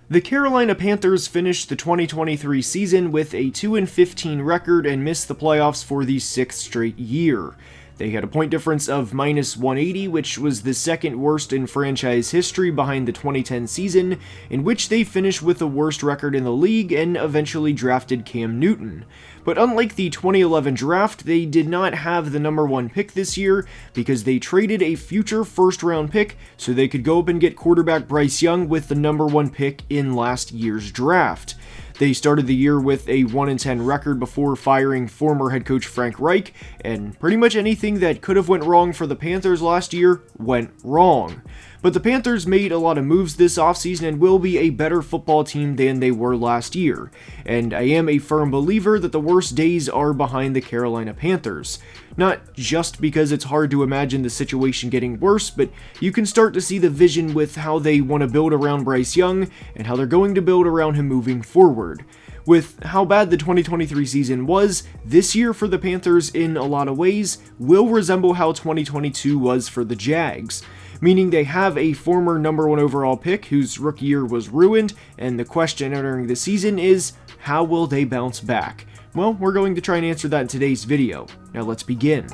The Carolina Panthers finished the 2023 season with a 2-15 record and missed the playoffs for the sixth straight year. They had a point difference of -180, which was the second worst in franchise history behind the 2010 season, in which they finished with the worst record in the league and eventually drafted Cam Newton. But unlike the 2011 draft, they did not have the number 1 pick this year because they traded a future first-round pick so they could go up and get quarterback Bryce Young with the number 1 pick in last year's draft. They started the year with a 1-10 record before firing former head coach Frank Reich, and pretty much anything that could have went wrong for the Panthers last year went wrong. But the Panthers made a lot of moves this offseason and will be a better football team than they were last year. And I am a firm believer that the worst days are behind the Carolina Panthers. Not just because it's hard to imagine the situation getting worse, but you can start to see the vision with how they want to build around Bryce Young and how they're going to build around him moving forward. With how bad the 2023 season was, this year for the Panthers in a lot of ways will resemble how 2022 was for the Jags. Meaning they have a former number 1 overall pick whose rookie year was ruined, and the question entering the season is, how will they bounce back? Well, we're going to try and answer that in today's video. Now let's begin.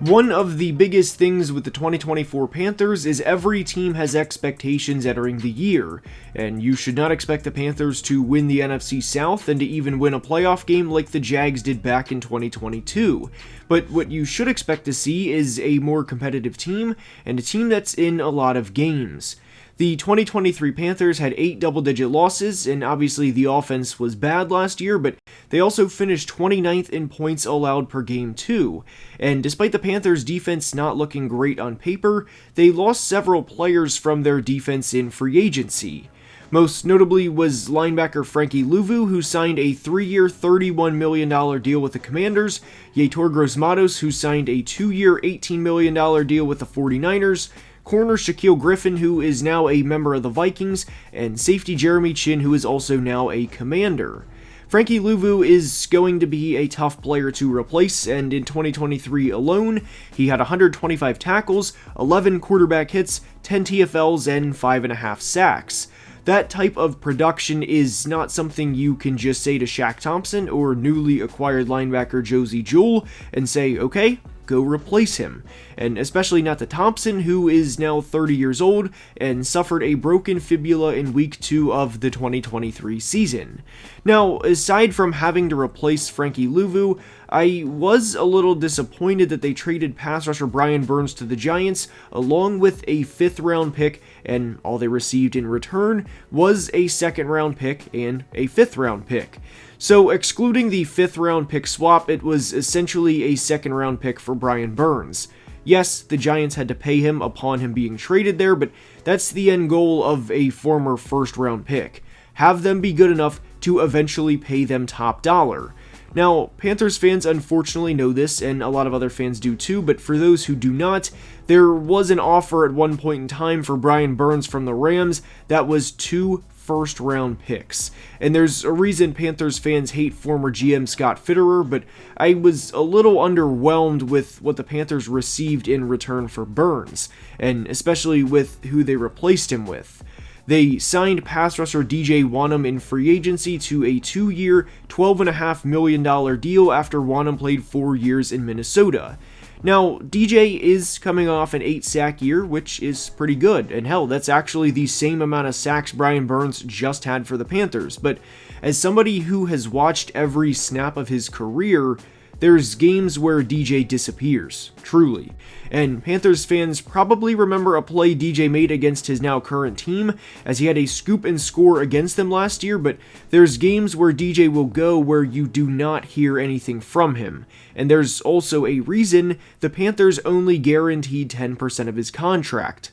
One of the biggest things with the 2024 Panthers is every team has expectations entering the year, and you should not expect the Panthers to win the NFC South and to even win a playoff game like the Jags did back in 2022. But what you should expect to see is a more competitive team, and a team that's in a lot of games. The 2023 Panthers had 8 double-digit losses, and obviously the offense was bad last year, but they also finished 29th in points allowed per game too. And despite the Panthers' defense not looking great on paper, they lost several players from their defense in free agency. Most notably was linebacker Frankie Louvu, who signed a 3-year, $31 million deal with the Commanders, Yetur Gross-Matos, who signed a 2-year, $18 million deal with the 49ers, corner Shaquille Griffin, who is now a member of the Vikings, and safety Jeremy Chin, who is also now a Commander. Frankie Louvu is going to be a tough player to replace, and in 2023 alone, he had 125 tackles, 11 quarterback hits, 10 TFLs, and 5.5 sacks. That type of production is not something you can just say to Shaq Thompson or newly acquired linebacker Josie Jewell and say, okay, go replace him. And especially not to Thompson, who is now 30 years old and suffered a broken fibula in week 2 of the 2023 season. Now, aside from having to replace Frankie Louvu, I was a little disappointed that they traded pass rusher Brian Burns to the Giants along with a 5th round pick, and all they received in return was a 2nd round pick and a 5th round pick. So excluding the 5th round pick swap, it was essentially a 2nd round pick for Brian Burns. Yes, the Giants had to pay him upon him being traded there, but that's the end goal of a former 1st round pick. Have them be good enough to eventually pay them top dollar. Now, Panthers fans unfortunately know this, and a lot of other fans do too, but for those who do not, there was an offer at one point in time for Brian Burns from the Rams that was 2 first-round picks. And there's a reason Panthers fans hate former GM Scott Fitterer, but I was a little underwhelmed with what the Panthers received in return for Burns, and especially with who they replaced him with. They signed pass rusher DJ Wonnum in free agency to a 2-year, $12.5 million deal after Wonnum played 4 years in Minnesota. Now, DJ is coming off an 8-sack year, which is pretty good, and hell, that's actually the same amount of sacks Brian Burns just had for the Panthers, but as somebody who has watched every snap of his career, there's games where DJ disappears, truly. And Panthers fans probably remember a play DJ made against his now current team, as he had a scoop and score against them last year, but there's games where DJ will go where you do not hear anything from him. And there's also a reason the Panthers only guaranteed 10% of his contract.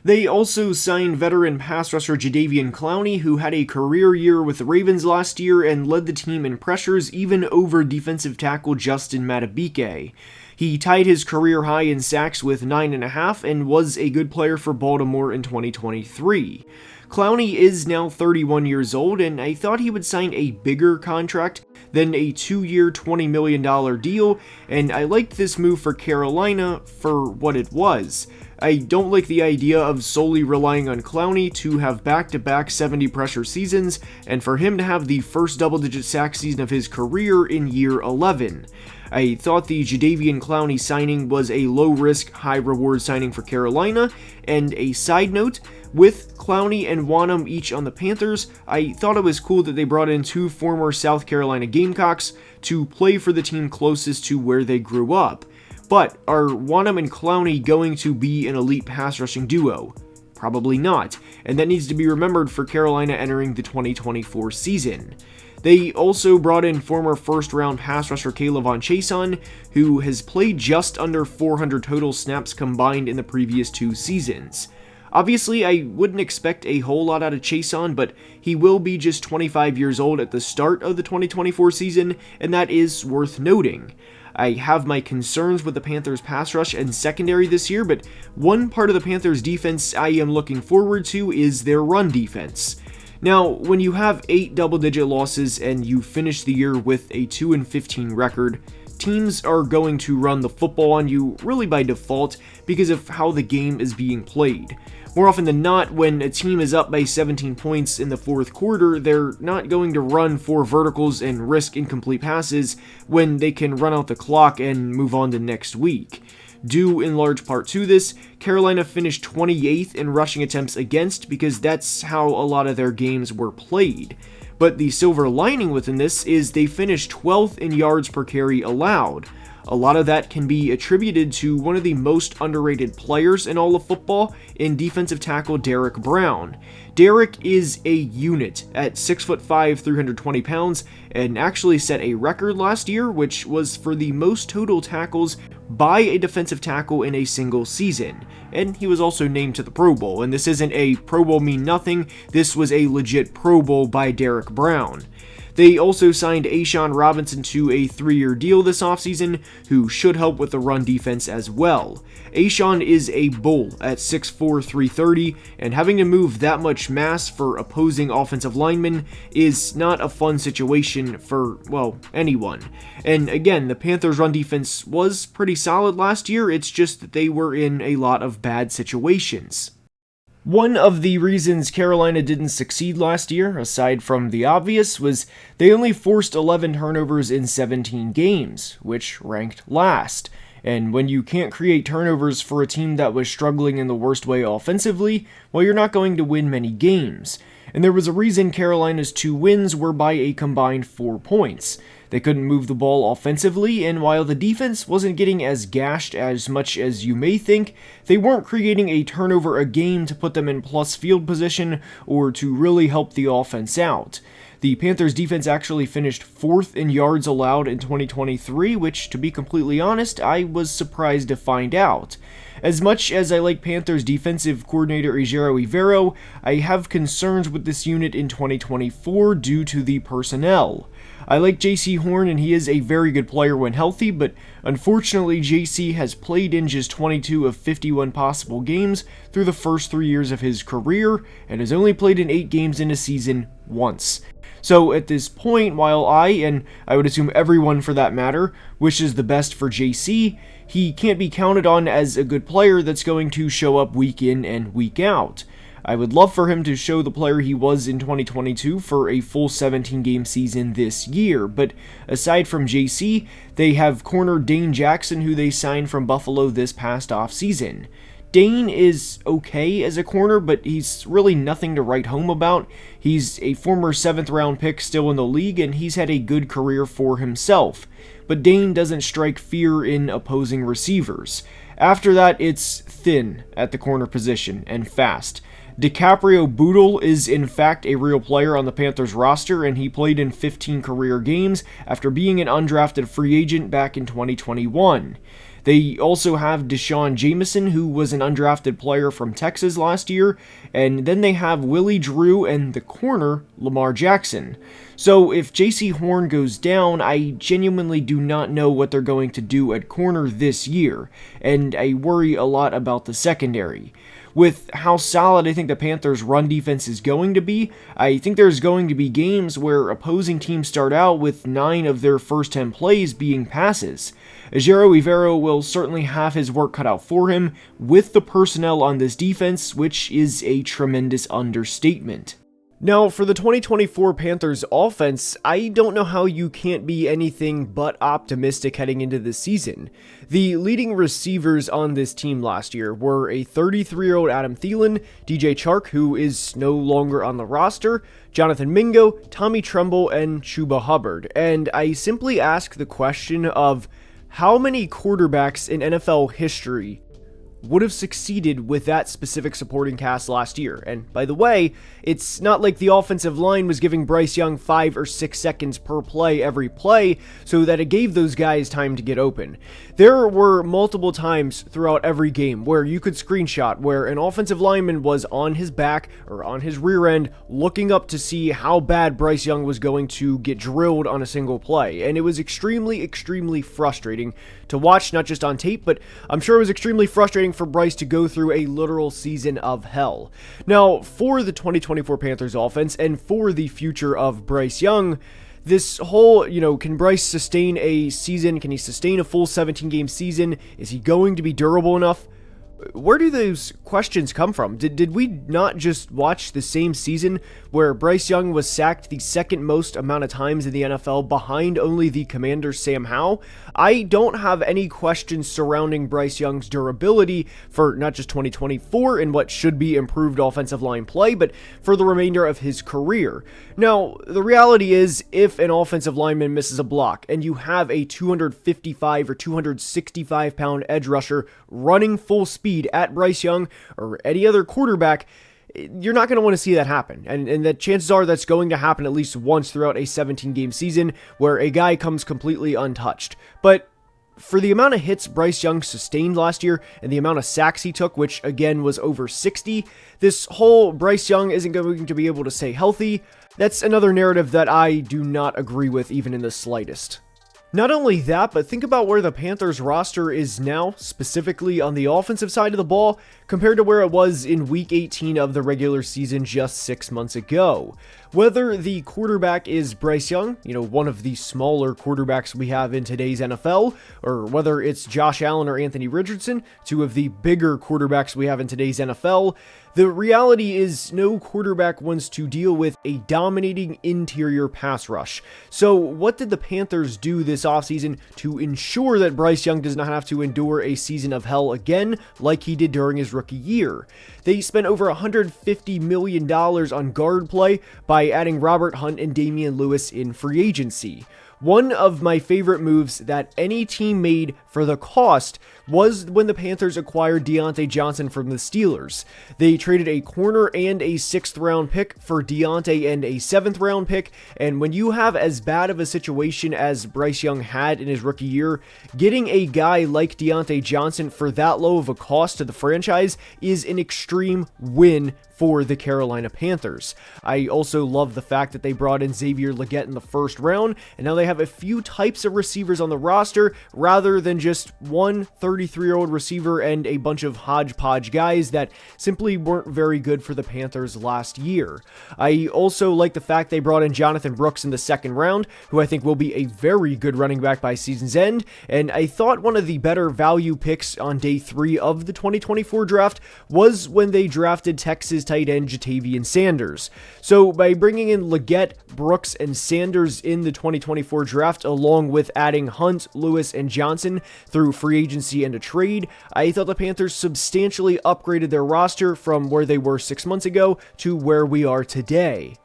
They also signed veteran pass rusher Jadeveon Clowney, who had a career year with the Ravens last year and led the team in pressures even over defensive tackle Justin Madubuike. He tied his career high in sacks with 9.5 and was a good player for Baltimore in 2023. Clowney is now 31 years old, and I thought he would sign a bigger contract than a 2-year, $20 million deal, and I liked this move for Carolina for what it was. I don't like the idea of solely relying on Clowney to have back-to-back 70 pressure seasons, and for him to have the first double-digit sack season of his career in year 11. I thought the Jadeveon Clowney signing was a low-risk, high-reward signing for Carolina, and a side note, with Clowney and Wanham each on the Panthers, I thought it was cool that they brought in 2 former South Carolina Gamecocks to play for the team closest to where they grew up. But are Wanham and Clowney going to be an elite pass rushing duo? Probably not, and that needs to be remembered for Carolina entering the 2024 season. They also brought in former first-round pass rusher K'Lavon Chaisson, who has played just under 400 total snaps combined in the previous 2 seasons. Obviously, I wouldn't expect a whole lot out of Chaisson, but he will be just 25 years old at the start of the 2024 season, and that is worth noting. I have my concerns with the Panthers' pass rush and secondary this year, but one part of the Panthers' defense I am looking forward to is their run defense. Now, when you have 8 double-digit losses and you finish the year with a 2-15 record, teams are going to run the football on you really by default because of how the game is being played. More often than not, when a team is up by 17 points in the fourth quarter, they're not going to run 4 verticals and risk incomplete passes when they can run out the clock and move on to next week. Due in large part to this, Carolina finished 28th in rushing attempts against because that's how a lot of their games were played. But the silver lining within this is they finished 12th in yards per carry allowed. A lot of that can be attributed to one of the most underrated players in all of football in defensive tackle Derrick Brown. Derrick is a unit at 6'5", 320 pounds, and actually set a record last year, which was for the most total tackles by a defensive tackle in a single season. And he was also named to the Pro Bowl, and this isn't a Pro Bowl mean nothing, this was a legit Pro Bowl by Derrick Brown. They also signed A'Shawn Robinson to a 3-year deal this offseason, who should help with the run defense as well. A'Shawn is a bull at 6'4", 330, and having to move that much mass for opposing offensive linemen is not a fun situation for, well, anyone. And again, the Panthers' run defense was pretty solid last year, it's just that they were in a lot of bad situations. One of the reasons Carolina didn't succeed last year, aside from the obvious, was they only forced 11 turnovers in 17 games, which ranked last. And when you can't create turnovers for a team that was struggling in the worst way offensively, well, you're not going to win many games. And there was a reason Carolina's 2 wins were by a combined 4 points. They couldn't move the ball offensively, and while the defense wasn't getting as gashed as much as you may think, they weren't creating a turnover a game to put them in plus field position or to really help the offense out. The Panthers defense actually finished 4th in yards allowed in 2023, which, to be completely honest, I was surprised to find out. As much as I like Panthers defensive coordinator Ejiro Evero, I have concerns with this unit in 2024 due to the personnel. I like JC Horn and he is a very good player when healthy, but unfortunately JC has played in just 22 of 51 possible games through the first 3 years of his career and has only played in 8 games in a season once. So at this point, while I, and I would assume everyone for that matter, wishes the best for JC, he can't be counted on as a good player that's going to show up week in and week out. I would love for him to show the player he was in 2022 for a full 17-game season this year, but aside from JC, they have corner Dane Jackson, who they signed from Buffalo this past offseason. Dane is okay as a corner, but he's really nothing to write home about. He's a former 7th round pick still in the league, and he's had a good career for himself. But Dane doesn't strike fear in opposing receivers. After that, it's thin at the corner position, and fast. DiCaprio Bootle is in fact a real player on the Panthers roster, and he played in 15 career games after being an undrafted free agent back in 2021. They also have Deshaun Jameson, who was an undrafted player from Texas last year, and then they have Willie Drew and the corner, Lamar Jackson. So if JC Horn goes down, I genuinely do not know what they're going to do at corner this year, and I worry a lot about the secondary. With how solid I think the Panthers' run defense is going to be, I think there's going to be games where opposing teams start out with 9 of their first 10 plays being passes. Ejiro Evero will certainly have his work cut out for him with the personnel on this defense, which is a tremendous understatement. Now, for the 2024 Panthers offense, I don't know how you can't be anything but optimistic heading into this season. The leading receivers on this team last year were a 33-year-old Adam Thielen, DJ Chark, who is no longer on the roster, Jonathan Mingo, Tommy Tremble, and Chuba Hubbard. And I simply ask the question of how many quarterbacks in NFL history would have succeeded with that specific supporting cast last year. And by the way, it's not like the offensive line was giving Bryce Young 5 or 6 seconds per play every play, so that it gave those guys time to get open. There were multiple times throughout every game where you could screenshot where an offensive lineman was on his back or on his rear end looking up to see how bad Bryce Young was going to get drilled on a single play. And it was extremely, extremely frustrating to watch, not just on tape, but I'm sure it was extremely frustrating for Bryce to go through a literal season of hell. Now, for the 2024 Panthers offense and for the future of Bryce Young, this whole, can Bryce sustain a season? Can he sustain a full 17-game season? Is he going to be durable enough? Where do those questions come from? Did we not just watch the same season where Bryce Young was sacked the second most amount of times in the NFL behind only the Commanders' Sam Howell? I don't have any questions surrounding Bryce Young's durability for not just 2024 and what should be improved offensive line play, but for the remainder of his career. Now, the reality is, if an offensive lineman misses a block and you have a 255 or 265 pound edge rusher running full speed at Bryce Young or any other quarterback, you're not going to want to see that happen. And the chances are that's going to happen at least once throughout a 17-game season where a guy comes completely untouched. But for the amount of hits Bryce Young sustained last year and the amount of sacks he took, which again was over 60, this whole Bryce Young isn't going to be able to stay healthy, that's another narrative that I do not agree with even in the slightest. Not only that, but think about where the Panthers roster is now, specifically on the offensive side of the ball, compared to where it was in Week 18 of the regular season just 6 months ago. Whether the quarterback is Bryce Young, one of the smaller quarterbacks we have in today's NFL, or whether it's Josh Allen or Anthony Richardson, 2 of the bigger quarterbacks we have in today's NFL, the reality is no quarterback wants to deal with a dominating interior pass rush. So what did the Panthers do this offseason to ensure that Bryce Young does not have to endure a season of hell again like he did during his rookie year? They spent over $150 million on guard play by adding Robert Hunt and Damian Lewis in free agency. One of my favorite moves that any team made for the cost was when the Panthers acquired Deontay Johnson from the Steelers. They traded a corner and a 6th round pick for Deontay and a 7th round pick, and when you have as bad of a situation as Bryce Young had in his rookie year, getting a guy like Deontay Johnson for that low of a cost to the franchise is an extreme win for the Carolina Panthers. I also love the fact that they brought in Xavier Legette in the 1st round, and now they have a few types of receivers on the roster rather than just one 33-year-old receiver and a bunch of hodgepodge guys that simply weren't very good for the Panthers last year. I also like the fact they brought in Jonathan Brooks in the 2nd round, who I think will be a very good running back by season's end, and I thought one of the better value picks on day 3 of the 2024 draft was when they drafted Texas tight end Jatavian Sanders. So by bringing in Legette, Brooks, and Sanders in the 2024 draft, along with adding Hunt, Lewis, and Johnson through free agency and a trade, I thought the Panthers substantially upgraded their roster from where they were 6 months ago to where we are today.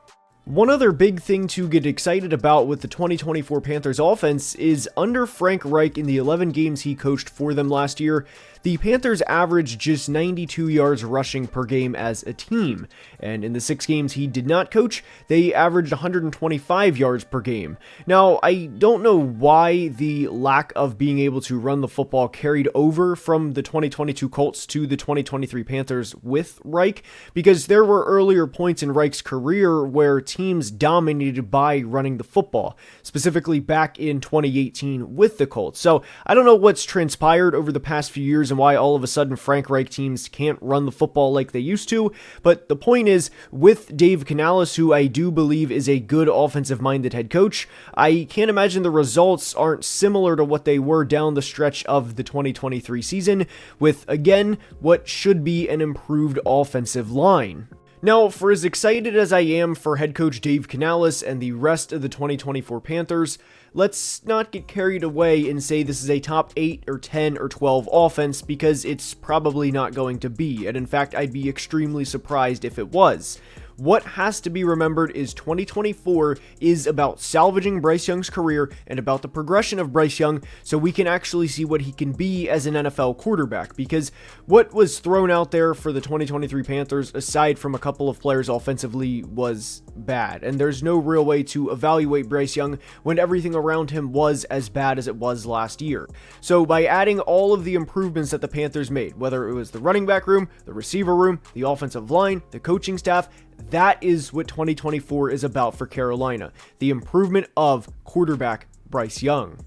One other big thing to get excited about with the 2024 Panthers offense is under Frank Reich in the 11 games he coached for them last year, the Panthers averaged just 92 yards rushing per game as a team, and in the 6 games he did not coach, they averaged 125 yards per game. Now, I don't know why the lack of being able to run the football carried over from the 2022 Colts to the 2023 Panthers with Reich, because there were earlier points in Reich's career where teams dominated by running the football, specifically back in 2018 with the Colts. So I don't know what's transpired over the past few years and why all of a sudden Frank Reich teams can't run the football like they used to, but the point is, with Dave Canales, who I do believe is a good offensive-minded head coach, I can't imagine the results aren't similar to what they were down the stretch of the 2023 season, with, again, what should be an improved offensive line. Now, for as excited as I am for head coach Dave Canales and the rest of the 2024 Panthers, let's not get carried away and say this is a top 8 or 10 or 12 offense, because it's probably not going to be, and in fact, I'd be extremely surprised if it was. What has to be remembered is 2024 is about salvaging Bryce Young's career and about the progression of Bryce Young, so we can actually see what he can be as an NFL quarterback, because what was thrown out there for the 2023 Panthers, aside from a couple of players offensively, was bad, and there's no real way to evaluate Bryce Young when everything around him was as bad as it was last year. So by adding all of the improvements that the Panthers made, whether it was the running back room, the receiver room, the offensive line, the coaching staff, that is what 2024 is about for Carolina, the improvement of quarterback Bryce Young.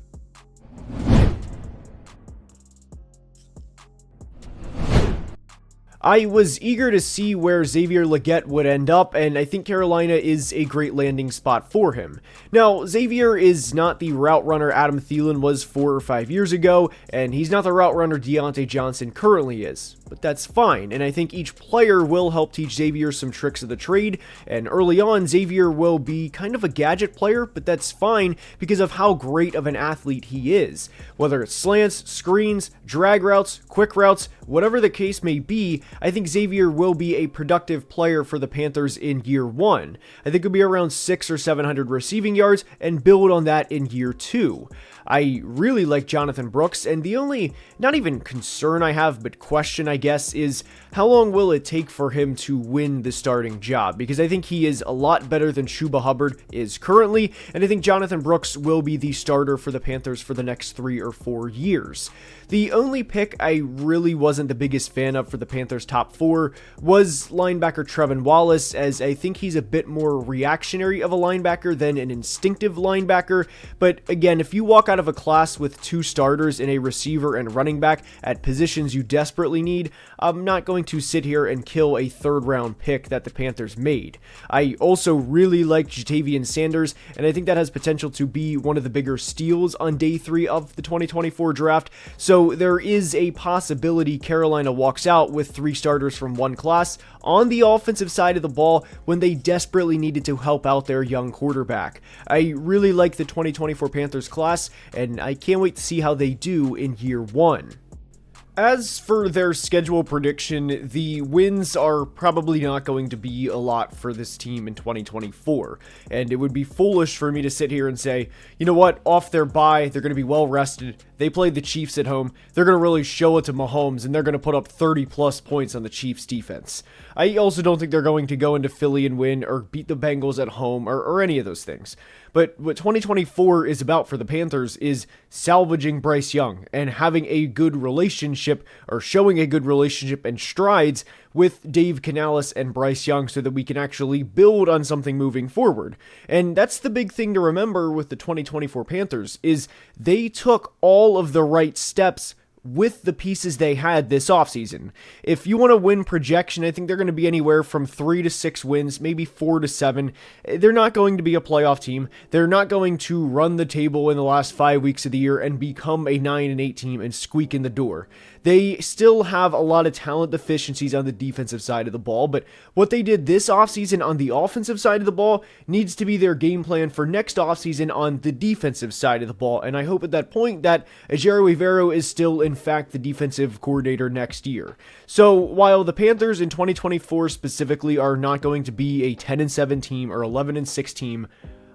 I was eager to see where Xavier Legette would end up, and I think Carolina is a great landing spot for him. Now, Xavier is not the route runner Adam Thielen was 4 or 5 years ago, and he's not the route runner Deontay Johnson currently is. But that's fine, and I think each player will help teach Xavier some tricks of the trade, and early on, Xavier will be kind of a gadget player, but that's fine because of how great of an athlete he is. Whether it's slants, screens, drag routes, quick routes, whatever the case may be, I think Xavier will be a productive player for the Panthers in year 1. I think he'll be around 600 or 700 receiving yards and build on that in year 2. I really like Jonathan Brooks, and the only, not even concern I have, but question I guess, is how long will it take for him to win the starting job? Because I think he is a lot better than Chuba Hubbard is currently, and I think Jonathan Brooks will be the starter for the Panthers for the next 3 or 4 years. The only pick I really wasn't the biggest fan of for the Panthers' top 4 was linebacker Trevin Wallace, as I think he's a bit more reactionary of a linebacker than an instinctive linebacker. But again, if you walk out of a class with 2 starters and a receiver and running back at positions you desperately need, I'm not going to sit here and kill a 3rd round pick that the Panthers made. I also really like Jatavian Sanders, and I think that has potential to be one of the bigger steals on day 3 of the 2024 draft. So there is a possibility Carolina walks out with 3 starters from one class on the offensive side of the ball when they desperately needed to help out their young quarterback. I really like the 2024 Panthers class, and I can't wait to see how they do in year 1. As for their schedule prediction, the wins are probably not going to be a lot for this team in 2024, and it would be foolish for me to sit here and say, you know what, off their bye, they're going to be well rested, they played the Chiefs at home, they're going to really show it to Mahomes, and they're going to put up 30 plus points on the Chiefs defense. I also don't think they're going to go into Philly and win, or beat the Bengals at home, or any of those things. But what 2024 is about for the Panthers is salvaging Bryce Young and having a good relationship, or showing a good relationship and strides with Dave Canales and Bryce Young, so that we can actually build on something moving forward. And that's the big thing to remember with the 2024 Panthers, is they took all of the right steps with the pieces they had this offseason. If you want to win projection, I think they're going to be anywhere from 3 to 6 wins, maybe 4 to 7. They're not going to be a playoff team. They're not going to run the table in the last 5 weeks of the year and become a 9-8 team and squeak in the door. They still have a lot of talent deficiencies on the defensive side of the ball, but what they did this offseason on the offensive side of the ball needs to be their game plan for next offseason on the defensive side of the ball, and I hope at that point that Ejiro Evero is still in fact the defensive coordinator next year. So while the Panthers in 2024 specifically are not going to be a 10-7 team or 11-6 team,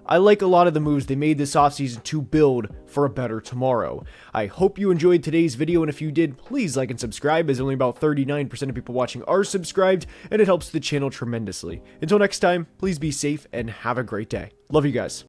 I like a lot of the moves they made this offseason to build for a better tomorrow. I hope you enjoyed today's video, and if you did, please like and subscribe, as only about 39% of people watching are subscribed, and it helps the channel tremendously. Until next time, please be safe and have a great day. Love you guys.